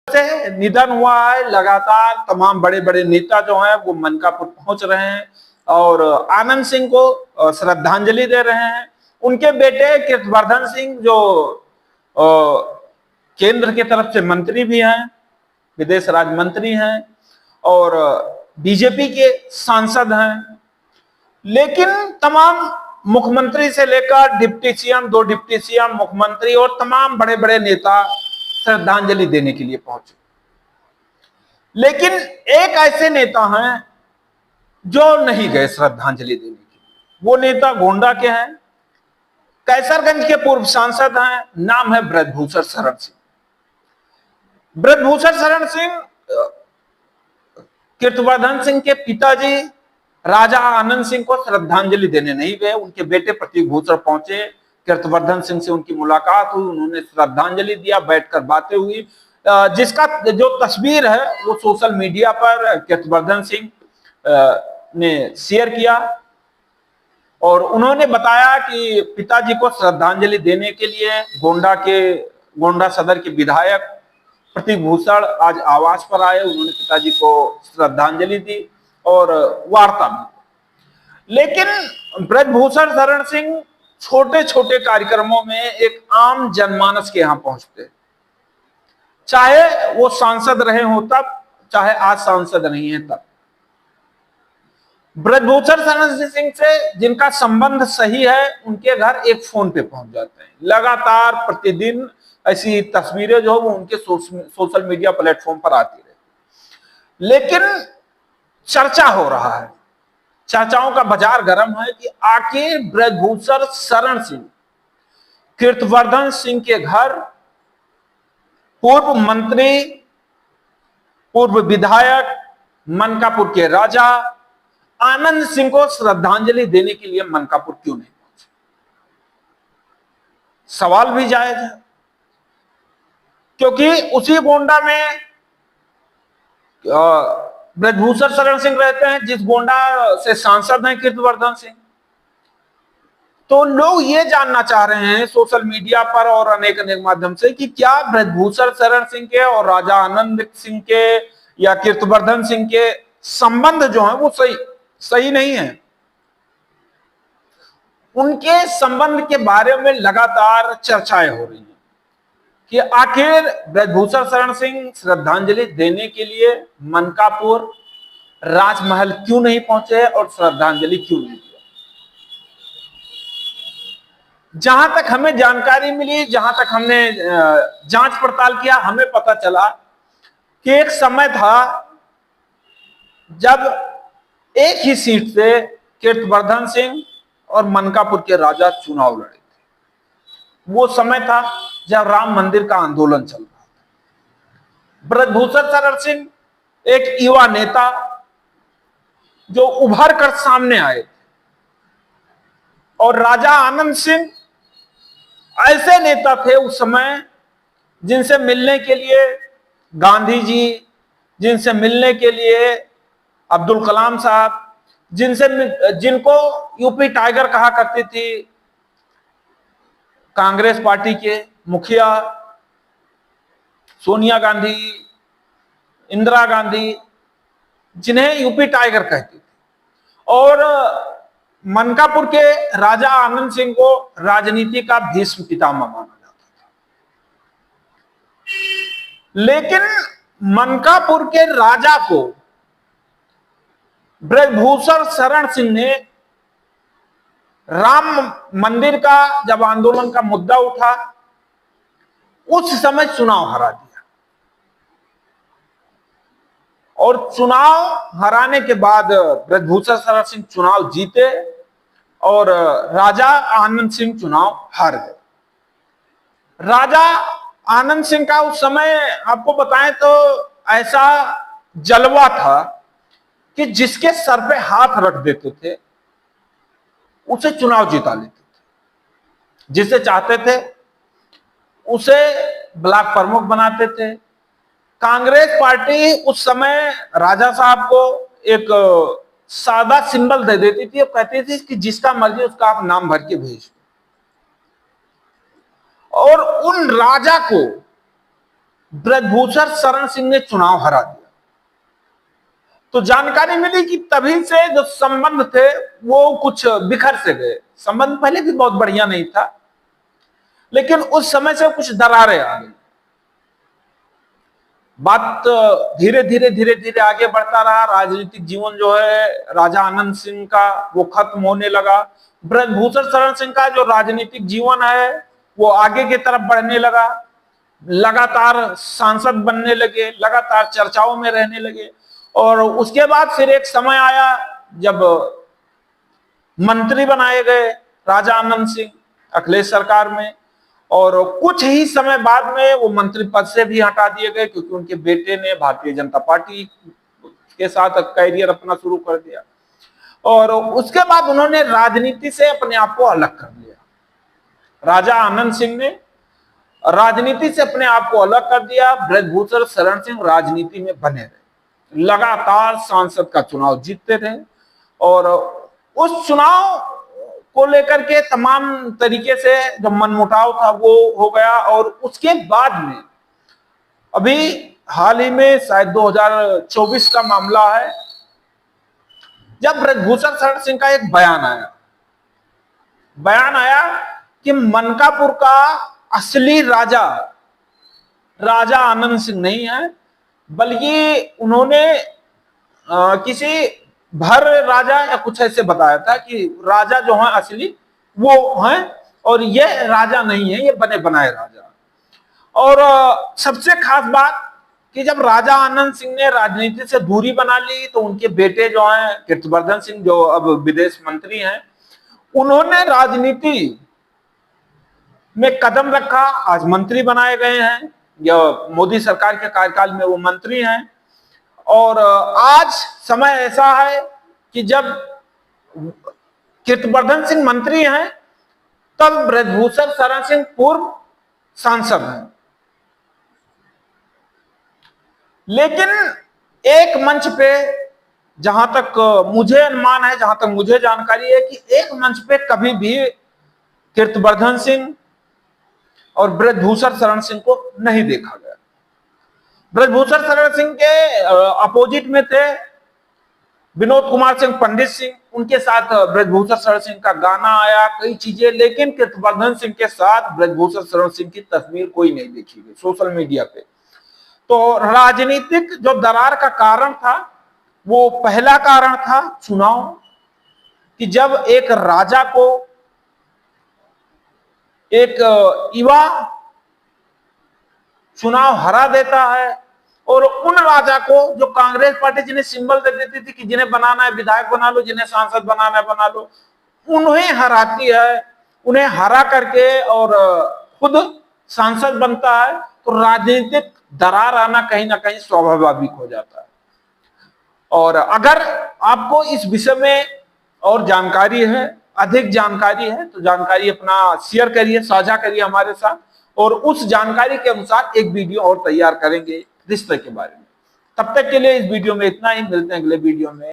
से निधन हुआ है, लगातार तमाम बड़े बड़े नेता जो हैं वो मनकापुर पहुंच रहे हैं और आनंद सिंह को श्रद्धांजलि दे रहे हैं। उनके बेटे कीर्तिवर्धन सिंह जो केंद्र की तरफ से मंत्री भी हैं, विदेश राज्य मंत्री हैं और बीजेपी के सांसद हैं, लेकिन तमाम मुख्यमंत्री से लेकर डिप्टी सीएम, 2 डिप्टी सीएम, मुख्यमंत्री और तमाम बड़े बड़े नेता श्रद्धांजलि देने के लिए पहुंचे। लेकिन एक ऐसे नेता हैं जो नहीं गए श्रद्धांजलि देने के लिए। वो नेता गोंडा के हैं, कैसरगंज के पूर्व सांसद हैं, नाम है ब्रजभूषण शरण सिंह। ब्रजभूषण शरण सिंह कीर्तिवर्धन सिंह के पिताजी राजा आनंद सिंह को श्रद्धांजलि देने नहीं गए, उनके बेटे प्रतीक भूषण पहुंचे। कीर्तिवर्धन सिंह से उनकी मुलाकात हुई, उन्होंने श्रद्धांजलि दिया, बैठकर बातें हुई, जिसका जो तस्वीर है वो सोशल मीडिया पर कीर्तिवर्धन सिंह ने शेयर किया और उन्होंने बताया कि पिताजी को श्रद्धांजलि देने के लिए गोंडा सदर के विधायक प्रतीक भूषण आज आवास पर आए। उन्होंने पिताजी को श्रद्धांजलि दी और वार्ता भी। लेकिन ब्रजभूषण शरण सिंह छोटे छोटे कार्यक्रमों में एक आम जनमानस के यहां पहुंचते, चाहे वो सांसद रहे हो तब, चाहे आज सांसद नहीं है तब। ब्रजभूषण शरण सिंह से जिनका संबंध सही है, उनके घर एक फोन पे पहुंच जाते हैं। लगातार प्रतिदिन ऐसी तस्वीरें जो वो उनके सोशल मीडिया प्लेटफॉर्म पर आती रहे। लेकिन चर्चा हो रहा है, चर्चाओं का बाजार गर्म है कि आखिर ब्रजभूषण शरण सिंह कीर्तिवर्धन सिंह के घर पूर्व मंत्री, पूर्व विधायक, मनकापुर के राजा आनंद सिंह को श्रद्धांजलि देने के लिए मनकापुर क्यों नहीं पहुंचे? सवाल भी जायज है, क्योंकि उसी गोंडा में ब्रजभूषण शरण सिंह रहते हैं, जिस गोंडा से सांसद हैं कीर्तिवर्धन सिंह। तो लोग ये जानना चाह रहे हैं सोशल मीडिया पर और अनेक माध्यम से कि क्या ब्रजभूषण शरण सिंह के और राजा आनंद सिंह के या कीर्तिवर्धन सिंह के संबंध जो है वो सही नहीं है। उनके संबंध के बारे में लगातार चर्चाएं हो रही हैं कि आखिर ब्रजभूषण शरण सिंह श्रद्धांजलि देने के लिए मनकापुर राजमहल क्यों नहीं पहुंचे और श्रद्धांजलि क्यों नहीं दिया। जहां तक हमें जानकारी मिली, जहां तक हमने जांच पड़ताल किया, हमें पता चला कि एक समय था जब एक ही सीट से कीर्तिवर्धन सिंह और मनकापुर के राजा चुनाव लड़े थे। वो समय था जब राम मंदिर का आंदोलन चल रहा था। ब्रजभूषण शरण सिंह एक युवा नेता जो उभर कर सामने आए और राजा आनंद सिंह ऐसे नेता थे उस समय जिनसे मिलने के लिए गांधी जी, जिनसे मिलने के लिए अब्दुल कलाम साहब, जिनको यूपी टाइगर कहा करती थी कांग्रेस पार्टी के मुखिया सोनिया गांधी, इंदिरा गांधी, जिन्हें यूपी टाइगर कहती थी। और मनकापुर के राजा आनंद सिंह को राजनीति का भीष्म पितामह माना जाता था। लेकिन मनकापुर के राजा को ब्रजभूषण शरण सिंह ने राम मंदिर का जब आंदोलन का मुद्दा उठा, उस समय चुनाव हरा दिया और चुनाव हराने के बाद ब्रजभूषण शरण सिंह चुनाव जीते और राजा आनंद सिंह चुनाव हार गए। राजा आनंद सिंह का उस समय आपको बताएं तो ऐसा जलवा था कि जिसके सर पे हाथ रख देते थे उसे चुनाव जिता लेते थे, जिसे चाहते थे उसे ब्लॉक प्रमुख बनाते थे। कांग्रेस पार्टी उस समय राजा साहब को एक सादा सिंबल दे देती थी और कहती थी कि जिसका मर्जी उसका आप नाम भर के भेज दो। और उन राजा को ब्रजभूषण शरण सिंह ने चुनाव हरा दिया। तो जानकारी मिली कि तभी से जो संबंध थे वो कुछ बिखर से गए। संबंध पहले भी बहुत बढ़िया नहीं था, लेकिन उस समय से कुछ दरारें आ गई। बात धीरे धीरे आगे बढ़ता रहा। राजनीतिक जीवन जो है राजा आनंद सिंह का वो खत्म होने लगा। ब्रजभूषण शरण सिंह का जो राजनीतिक जीवन है वो आगे की तरफ बढ़ने लगा। लगातार सांसद बनने लगे, लगातार चर्चाओं में रहने लगे। और उसके बाद फिर एक समय आया जब मंत्री बनाए गए राजा आनंद सिंह अखिलेश सरकार में, और कुछ ही समय बाद में वो मंत्री पद से भी हटा दिए गए क्योंकि उनके बेटे ने भारतीय जनता पार्टी के साथ कैरियर अपना शुरू कर दिया। और उसके बाद उन्होंने राजनीति से अपने आप को अलग कर लिया। राजा आनंद सिंह ने राजनीति से अपने आप को अलग कर दिया। ब्रजभूषण शरण सिंह राजनीति में बने रहे, लगातार सांसद का चुनाव जीतते रहे, और उस चुनाव को लेकर के तमाम तरीके से जो मनमुटाव था वो हो गया। और उसके बाद में अभी हाल ही में शायद 2024 का मामला है, जब ब्रजभूषण शरण सिंह का एक बयान आया कि मनकापुर का असली राजा राजा आनंद सिंह नहीं है, बल्कि उन्होंने किसी भर राजा या कुछ ऐसे बताया था कि राजा जो है असली वो हैं और ये राजा नहीं है, ये बने बनाए राजा। और सबसे खास बात कि जब राजा आनंद सिंह ने राजनीति से दूरी बना ली तो उनके बेटे जो हैं कीर्तिवर्धन सिंह, जो अब विदेश मंत्री हैं, उन्होंने राजनीति में कदम रखा। आज मंत्री बनाए गए हैं, या मोदी सरकार के कार्यकाल में वो मंत्री हैं। और आज समय ऐसा है कि जब कीर्तिवर्धन सिंह मंत्री हैं तब ब्रजभूषण शरण सिंह पूर्व सांसद हैं। लेकिन एक मंच पे, जहां तक मुझे अनुमान है, जहां तक मुझे जानकारी है, कि एक मंच पे कभी भी कीर्तिवर्धन सिंह और ब्रजभूषण शरण सिंह को नहीं देखा गया। ब्रजभूषण शरण सिंह के अपोजिट में थे विनोद कुमार सिंह पंडित सिंह, उनके साथ ब्रजभूषण शरण सिंह का गाना आया, कई चीजें, लेकिन कीर्तिवर्धन सिंह के साथ ब्रजभूषण शरण सिंह की तस्वीर कोई नहीं देखी गई सोशल मीडिया पे। तो राजनीतिक जो दरार का कारण था वो पहला कारण था चुनाव, कि जब एक राजा को एक युवा चुनाव हरा देता है, और उन राजा को जो कांग्रेस पार्टी जिन्हें सिंबल दे देती थी कि जिन्हें बनाना है विधायक बना लो, जिन्हें सांसद बनाना है बना लो, उन्हें हराती है, उन्हें हरा करके और खुद सांसद बनता है, तो राजनीतिक दरार आना कहीं ना कहीं स्वाभाविक हो जाता है। और अगर आपको इस विषय में और जानकारी है, अधिक जानकारी है, तो जानकारी अपना शेयर करिए, साझा करिए हमारे साथ, और उस जानकारी के अनुसार एक वीडियो और तैयार करेंगे रिश्ते के बारे में। तब तक के लिए इस वीडियो में इतना ही, मिलते हैं अगले वीडियो में।